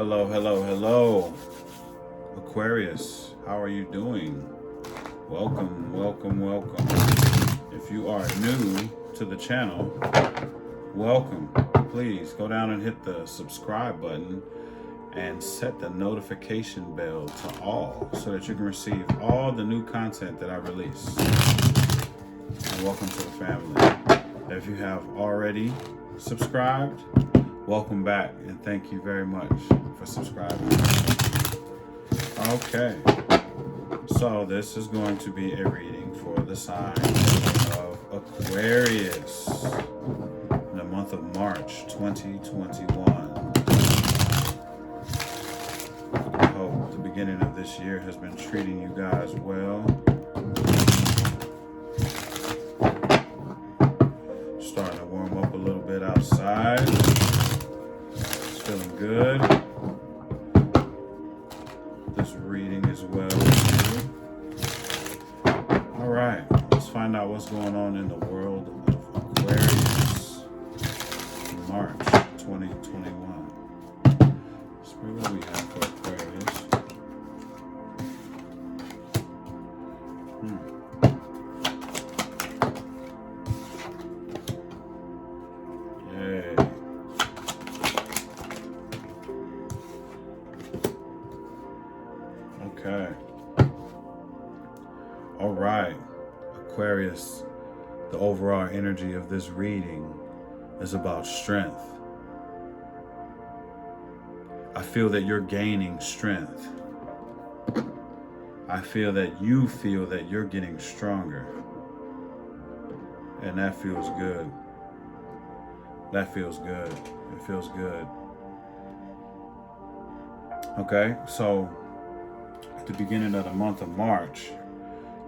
Hello, hello, hello. Aquarius, how are you doing? Welcome, welcome, welcome. If you are new to the channel, welcome. Please go down and hit the subscribe button and set the notification bell to all so that you can receive all the new content that I release. And welcome to the family. If you have already subscribed, welcome back and thank you very much for subscribing. Okay, so this is going to be a reading for the sign of Aquarius in the month of March 2021. I hope the beginning of this year has been treating you guys well. Starting to warm up a little bit outside. It's feeling good. This reading is well with you. All right, let's find out what's going on in the world of Aquarius in March 2021. So what we have for Aquarius. Yay. Okay. All right, Aquarius, the overall energy of this reading is about strength. I feel that you're gaining strength. I feel that you feel that you're getting stronger. And that feels good. That feels good. It feels good. Okay, so at the beginning of the month of March,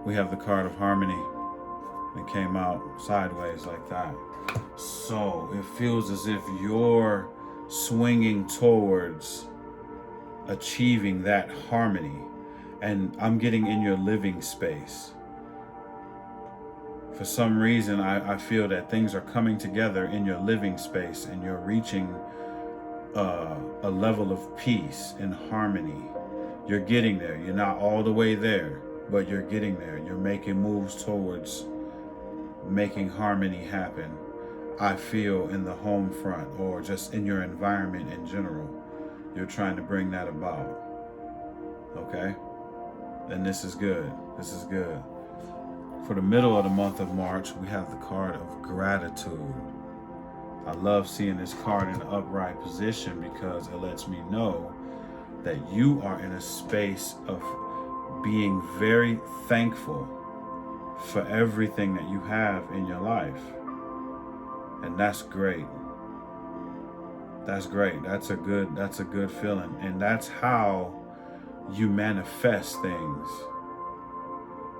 we have the card of harmony. It came out sideways like that. So it feels as if you're swinging towards achieving that harmony. And I'm getting in your living space. For some reason, I feel that things are coming together in your living space and you're reaching a level of peace and harmony. You're getting there. You're not all the way there, but you're getting there. You're making moves towards making harmony happen. I feel in the home front or just in your environment in general, you're trying to bring that about. Okay? And this is good. This is good. For the middle of the month of March, we have the card of gratitude. I love seeing this card in an upright position because it lets me know that you are in a space of being very thankful for everything that you have in your life. And that's great. That's great. That's a good feeling. And that's how you manifest things.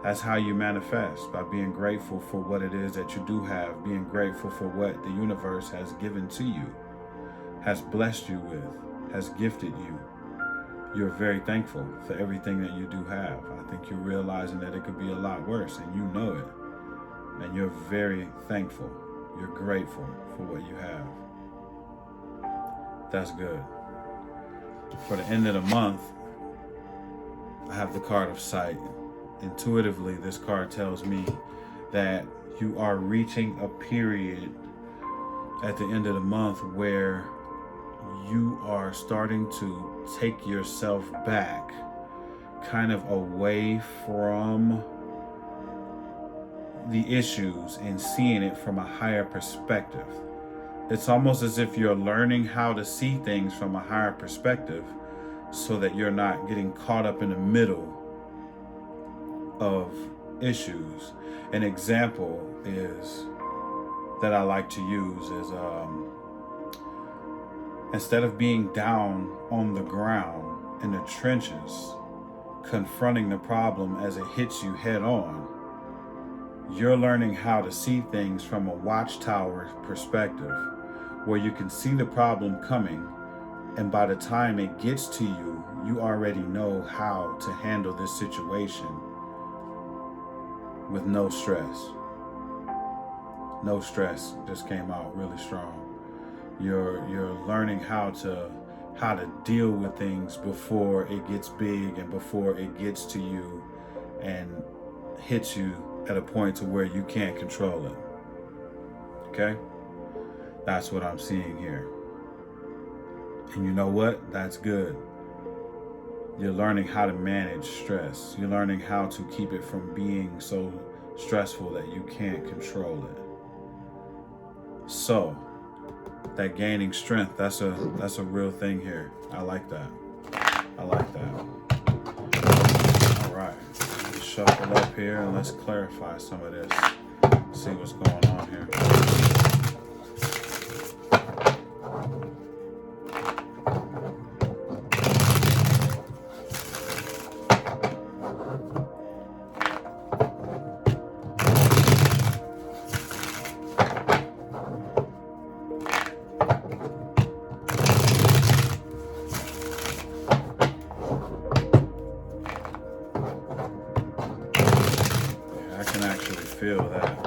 That's how you manifest, by being grateful for what it is that you do have, being grateful for what the universe has given to you, has blessed you with, has gifted you. You're very thankful for everything that you do have. I think you're realizing that it could be a lot worse, and you know it. And you're very thankful. You're grateful for what you have. That's good. For the end of the month, I have the card of sight. Intuitively, this card tells me that you are reaching a period at the end of the month where you are starting to take yourself back, kind of away from the issues and seeing it from a higher perspective. It's almost as if you're learning how to see things from a higher perspective so that you're not getting caught up in the middle of issues. An example is that I like to use is instead of being down on the ground in the trenches, confronting the problem as it hits you head on, you're learning how to see things from a watchtower perspective, where you can see the problem coming, and by the time it gets to you, you already know how to handle this situation with no stress. No stress just came out really strong. You're learning how to how to deal with things before it gets big and before it gets to you and hits you at a point to where you can't control it. Okay? That's what I'm seeing here. And you know what? That's good. You're learning how to manage stress. You're learning how to keep it from being so stressful that you can't control it. So, that gaining strength, that's a real thing here. I like that. I like that. All right. Let's shuffle up here and let's clarify some of this. See what's going on here. Feel that.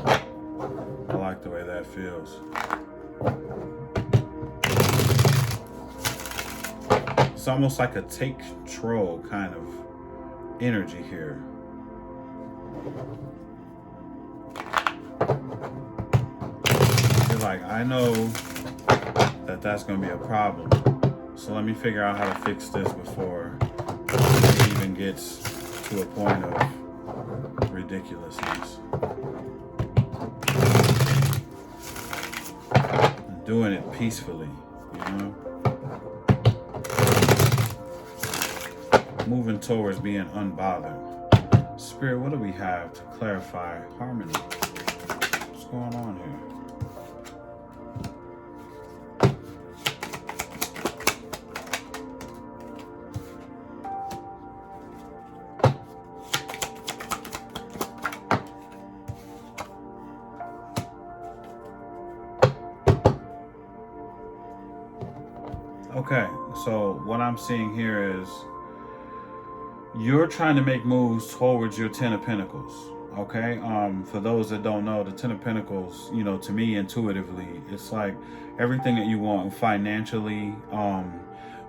I like the way that feels. It's almost like a take control kind of energy here. You're like, I know that that's going to be a problem. So let me figure out how to fix this before it even gets to a point of ridiculousness. Doing it peacefully, you know? Moving towards being unbothered. Spirit, what do we have to clarify harmony? What's going on here? Okay, so what I'm seeing here is you're trying to make moves towards your Ten of Pentacles. Okay, for those that don't know, the Ten of Pentacles, you know, to me intuitively, it's like everything that you want financially,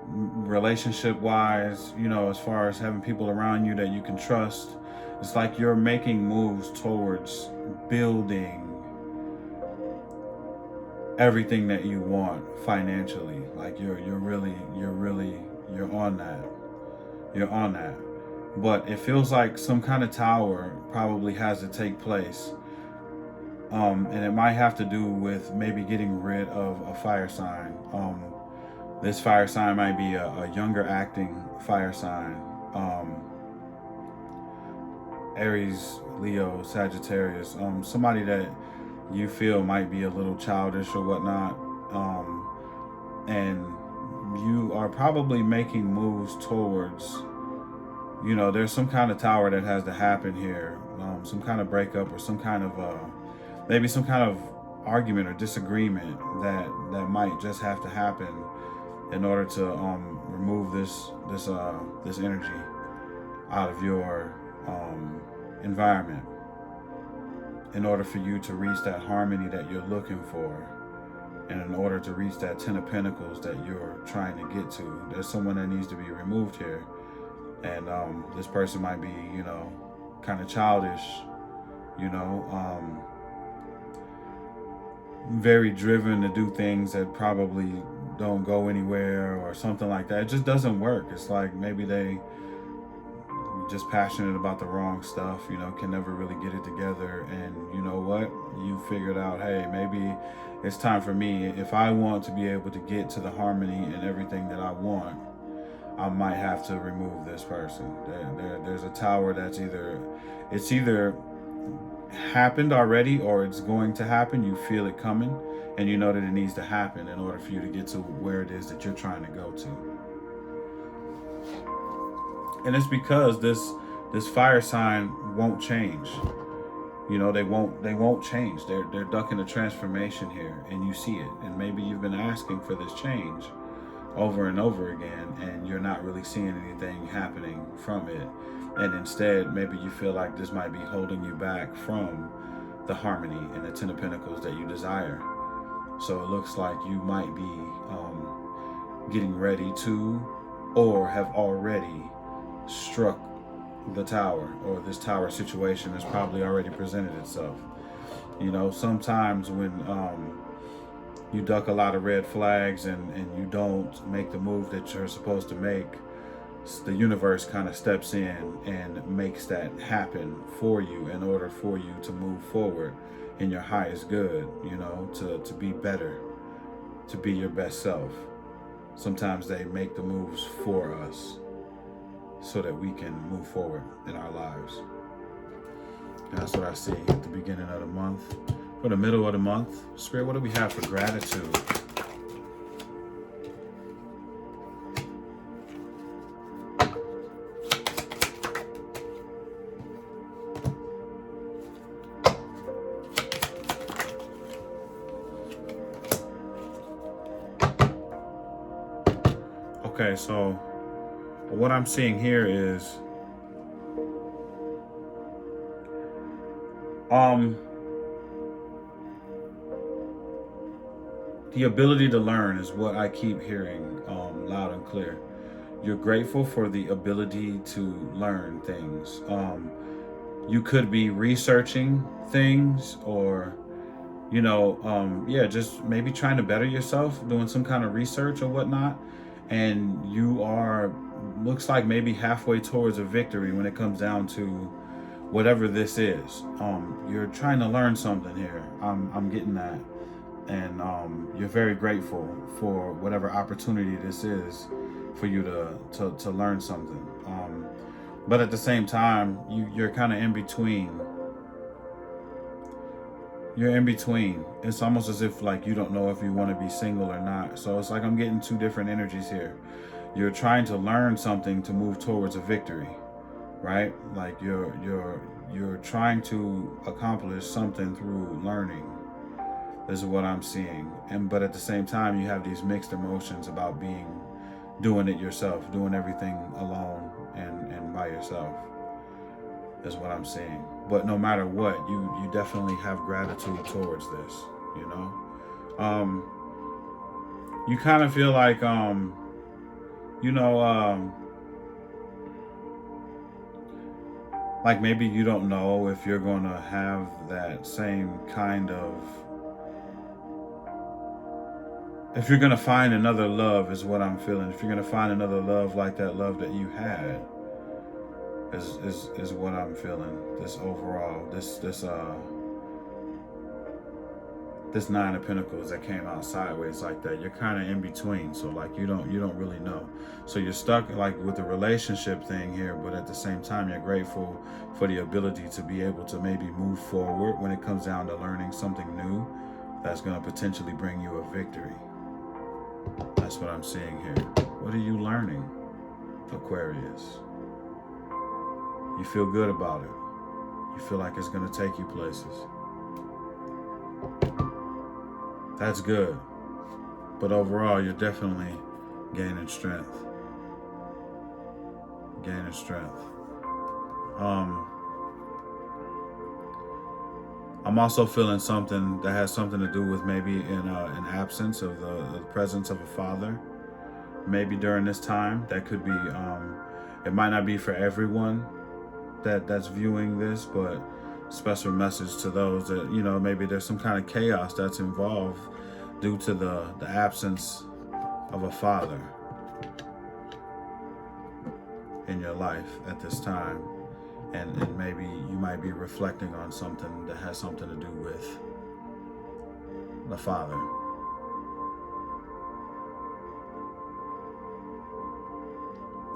relationship-wise, you know, as far as having people around you that you can trust. It's like you're making moves towards building everything that you want financially. Like you're on that. You're on that. But it feels like some kind of tower probably has to take place. And it might have to do with maybe getting rid of a fire sign. This fire sign might be a younger acting fire sign. Aries, Leo, Sagittarius, somebody that you feel might be a little childish or whatnot, and you are probably making moves towards, you know, there's some kind of tower that has to happen here, some kind of breakup or some kind of maybe some kind of argument or disagreement that might just have to happen in order to remove this energy out of your environment, in order for you to reach that harmony that you're looking for, and in order to reach that Ten of Pentacles that you're trying to get to. There's someone that needs to be removed here, and this person might be, you know, kind of childish, you know, very driven to do things that probably don't go anywhere or something like that. It just doesn't work. It's like maybe they just passionate about the wrong stuff, you know, can never really get it together. And you know what? You figured out, hey, maybe it's time for me. If I want to be able to get to the harmony and everything that I want, I might have to remove this person. There's a tower that's either happened already or it's going to happen. You feel it coming and you know that it needs to happen in order for you to get to where it is that you're trying to go to. And it's because this fire sign won't change. You know, they won't change. They're ducking a transformation here, and you see it. And maybe you've been asking for this change over and over again, and you're not really seeing anything happening from it. And instead, maybe you feel like this might be holding you back from the harmony and the Ten of Pentacles that you desire. So it looks like you might be getting ready to, or have already struck the tower, or this tower situation has probably already presented itself. You know, sometimes when you duck a lot of red flags and you don't make the move that you're supposed to make, the universe kind of steps in and makes that happen for you in order for you to move forward in your highest good, you know, to be better, to be your best self. Sometimes they make the moves for us so that we can move forward in our lives. And that's what I see at the beginning of the month. For the middle of the month, Spirit, what do we have for gratitude? Okay, so what I'm seeing here is the ability to learn is what I keep hearing loud and clear. You're grateful for the ability to learn things. You could be researching things, or you know, just maybe trying to better yourself, doing some kind of research or whatnot, and you are, looks like maybe halfway towards a victory when it comes down to whatever this is. You're trying to learn something here. I'm getting that, and you're very grateful for whatever opportunity this is for you to learn something. But at the same time, you're kind of in between. You're in between. It's almost as if like you don't know if you want to be single or not. So it's like I'm getting two different energies here. You're trying to learn something to move towards a victory, right? Like you're trying to accomplish something through learning. This is what I'm seeing. But at the same time, you have these mixed emotions about doing it yourself, doing everything alone and by yourself. Is what I'm seeing. But no matter what, you definitely have gratitude towards this, you know. You kind of feel like like maybe you don't know if you're gonna have that same kind of, if you're gonna find another love, is what I'm feeling. If you're gonna find another love like that love that you had, is what I'm feeling. This overall, this Nine of Pentacles that came out sideways like that. You're kind of in between, so like you don't really know. So you're stuck like with the relationship thing here, but at the same time, you're grateful for the ability to be able to maybe move forward when it comes down to learning something new that's going to potentially bring you a victory. That's what I'm seeing here. What are you learning, Aquarius? You feel good about it. You feel like it's going to take you places. That's good. But overall, you're definitely gaining strength. Gaining strength. I'm also feeling something that has something to do with maybe an absence of the presence of a father. Maybe during this time, that could be, it might not be for everyone that's viewing this, but special message to those that, you know, maybe there's some kind of chaos that's involved due to the absence of a father in your life at this time. And maybe you might be reflecting on something that has something to do with the father.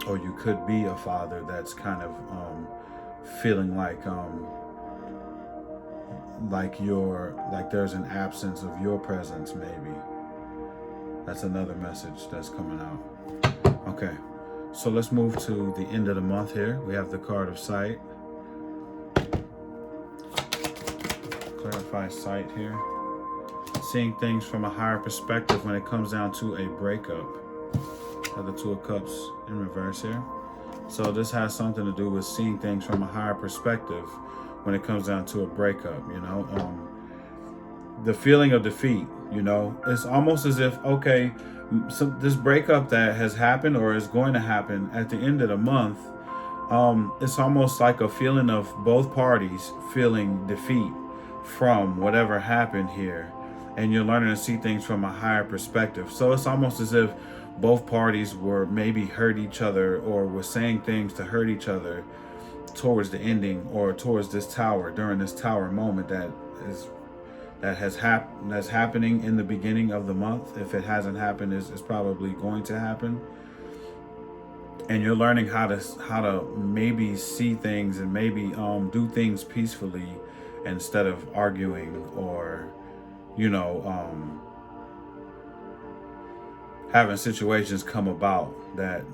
Or you could be a father that's kind of feeling like there's an absence of your presence, maybe. That's another message that's coming out. Okay, so let's move to the end of the month here. We have the card of sight. Clarify sight here. Seeing things from a higher perspective when it comes down to a breakup. Have the Two of Cups in reverse here. So this has something to do with seeing things from a higher perspective when it comes down to a breakup, you know. The feeling of defeat, you know, it's almost as if, okay, So this breakup that has happened or is going to happen at the end of the month, it's almost like a feeling of both parties feeling defeat from whatever happened here. And you're learning to see things from a higher perspective. So it's almost as if both parties were maybe hurt each other or were saying things to hurt each other towards the ending or towards this tower, during this tower moment that's happening in the beginning of the month. If it hasn't happened, is probably going to happen. And you're learning how to maybe see things and maybe do things peacefully instead of arguing, or having situations come about that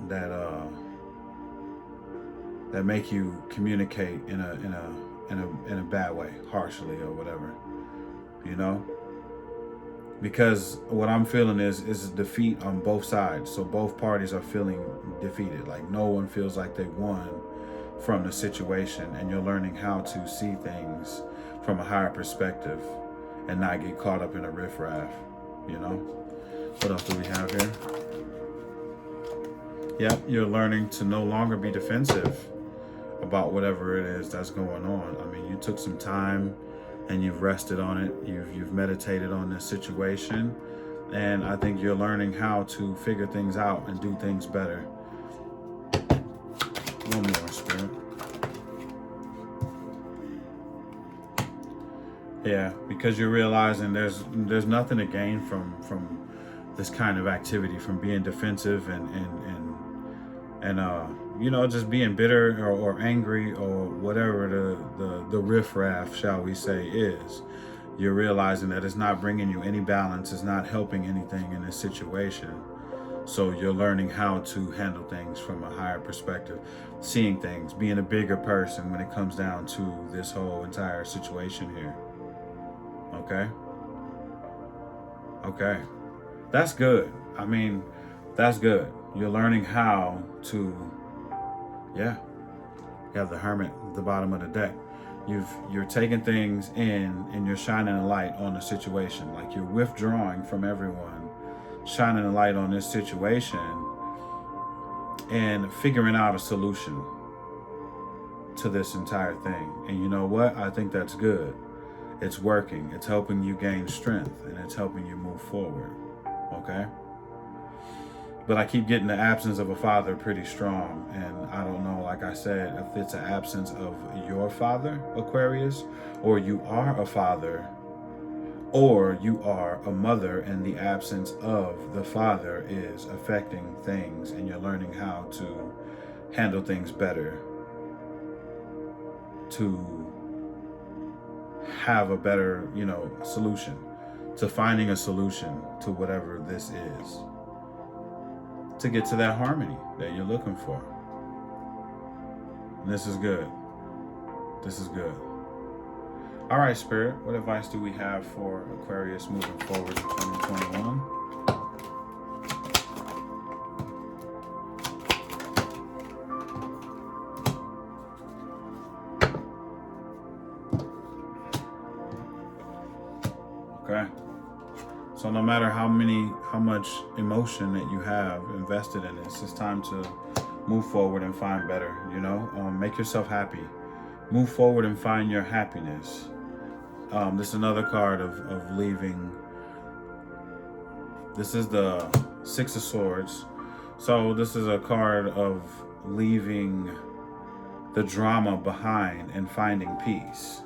make you communicate in a bad way, harshly or whatever, because what I'm feeling is defeat on both sides. So both parties are feeling defeated. Like no one feels like they won from the situation, and you're learning how to see things from a higher perspective and not get caught up in a riffraff. What else do we have here? Yep, you're learning to no longer be defensive about whatever it is that's going on. I mean, you took some time and you've rested on it. You've meditated on this situation, and I think you're learning how to figure things out and do things better. One more, Spirit. Yeah, because you're realizing there's nothing to gain from this kind of activity, from being defensive and just being bitter or angry or whatever the riffraff, shall we say, is. You're realizing that it's not bringing you any balance, it's not helping anything in this situation. So you're learning how to handle things from a higher perspective, seeing things, being a bigger person when it comes down to this whole entire situation here. Okay. That's good. I mean, that's good. You're learning how to, you have the Hermit at the bottom of the deck. You're taking things in and you're shining a light on the situation. Like you're withdrawing from everyone, shining a light on this situation and figuring out a solution to this entire thing. And you know what? I think that's good. It's working. It's helping you gain strength and it's helping you move forward. Okay? But I keep getting the absence of a father pretty strong. And I don't know, like I said, if it's an absence of your father, Aquarius, or you are a father, or you are a mother and the absence of the father is affecting things and you're learning how to handle things better, to have a better, solution, to finding a solution to whatever this is, to get to that harmony that you're looking for. And this is good. This is good. All right, Spirit, what advice do we have for Aquarius moving forward in 2021? Okay. So no matter how much emotion that you have invested in this, it's time to move forward and find better, make yourself happy. Move forward and find your happiness. This is another card of leaving. This is the Six of Swords. So this is a card of leaving the drama behind and finding peace.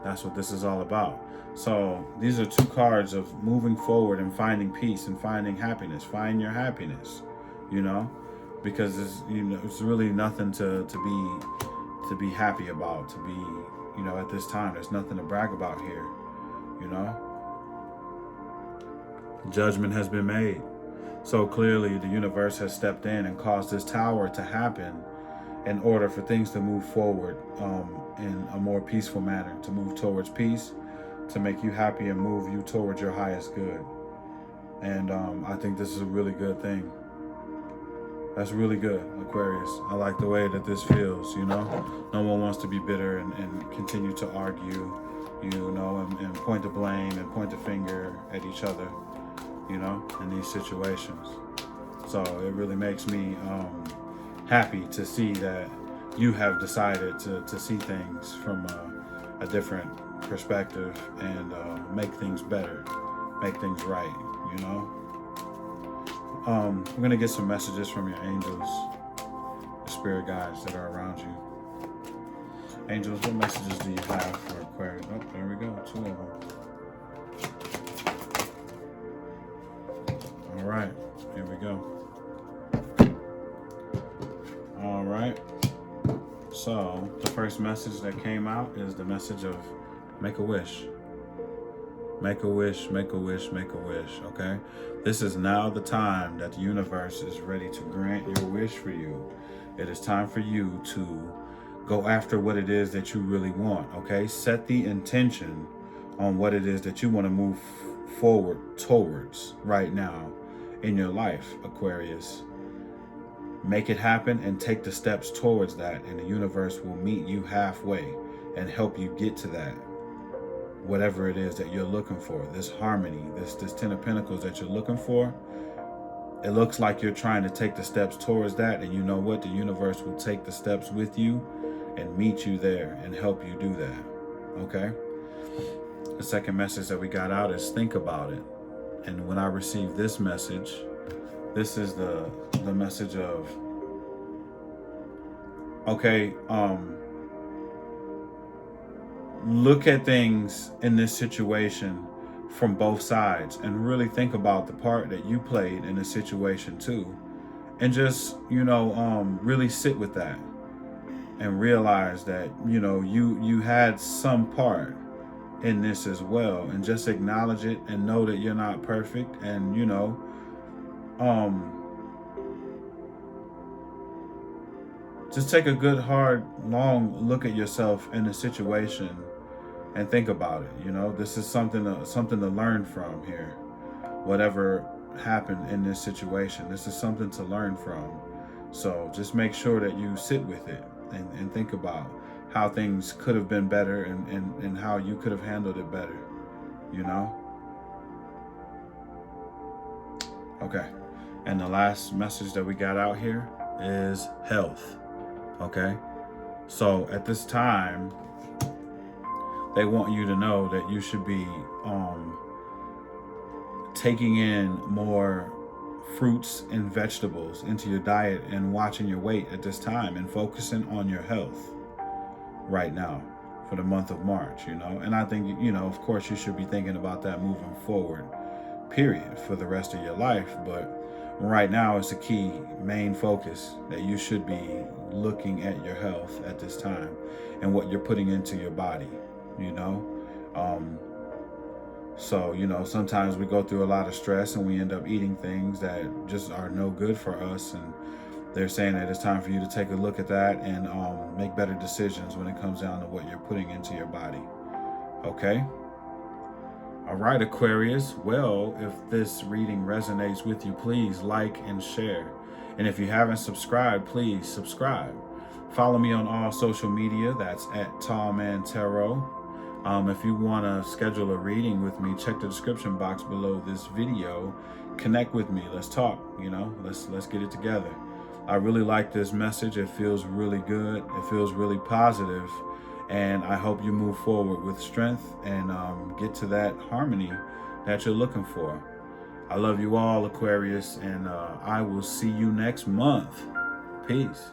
That's what this is all about. So these are two cards of moving forward and finding peace and finding happiness. Find your happiness, because it's really nothing to be happy about, to be, at this time. There's nothing to brag about here, Judgment has been made. So clearly the universe has stepped in and caused this tower to happen in order for things to move forward in a more peaceful manner, to move towards peace, to make you happy and move you towards your highest good. And I think this is a really good thing. That's really good, Aquarius. I like the way that this feels, No one wants to be bitter and continue to argue, and point the blame and point the finger at each other. you know, in these situations. So it really makes me happy to see that you have decided to see things from a different perspective and make things better, make things right, you know. We're going to get some messages from your angels, the spirit guides that are around you. Angels, what messages do you have for Aquarius? Oh, there we go, 2 of them. All right, here we go. All right. So the first message that came out is the message of make a wish. Make a wish, make a wish, make a wish, okay? This is now the time that the universe is ready to grant your wish for you. It is time for you to go after what it is that you really want, okay? Set the intention on what it is that you want to move forward towards right now in your life, Aquarius. Make it happen and take the steps towards that, and the universe will meet you halfway and help you get to that. Whatever it is that you're looking for, this harmony, this 10 of Pentacles that you're looking for, it looks like you're trying to take the steps towards that, and you know what? The universe will take the steps with you and meet you there and help you do that, okay? The second message that we got out is think about it. And when I received this message, this is the message of, okay, look at things in this situation from both sides and really think about the part that you played in the situation too. And just, you know, really sit with that and realize that, you know, you had some part in this as well, and just acknowledge it and know that you're not perfect. And, you know, just take a good, hard, long look at yourself in the situation and think about it. You know, this is something to learn from here. Whatever happened in this situation, this is something to learn from. So just make sure that you sit with it and think about how things could have been better and how you could have handled it better, you know? Okay. And the last message that we got out here is health. Okay. So at this time, they want you to know that you should be taking in more fruits and vegetables into your diet and watching your weight at this time and focusing on your health right now for the month of March, you know. And I think, you know, of course you should be thinking about that moving forward, period, for the rest of your life. But right now it's a key main focus that you should be looking at your health at this time and what you're putting into your body, you know. So, you know, sometimes we go through a lot of stress and we end up eating things that just are no good for us. And they're saying that it's time for you to take a look at that and make better decisions when it comes down to what you're putting into your body. Okay? All right, Aquarius. Well, if this reading resonates with you, please like and share. And if you haven't subscribed, please subscribe. Follow me on all social media. That's at Tallman Tarot. If you want to schedule a reading with me, check the description box below this video. Connect with me. Let's talk. You know, let's get it together. I really like this message. It feels really good. It feels really positive. And I hope you move forward with strength and get to that harmony that you're looking for. I love you all, Aquarius, and I will see you next month. Peace.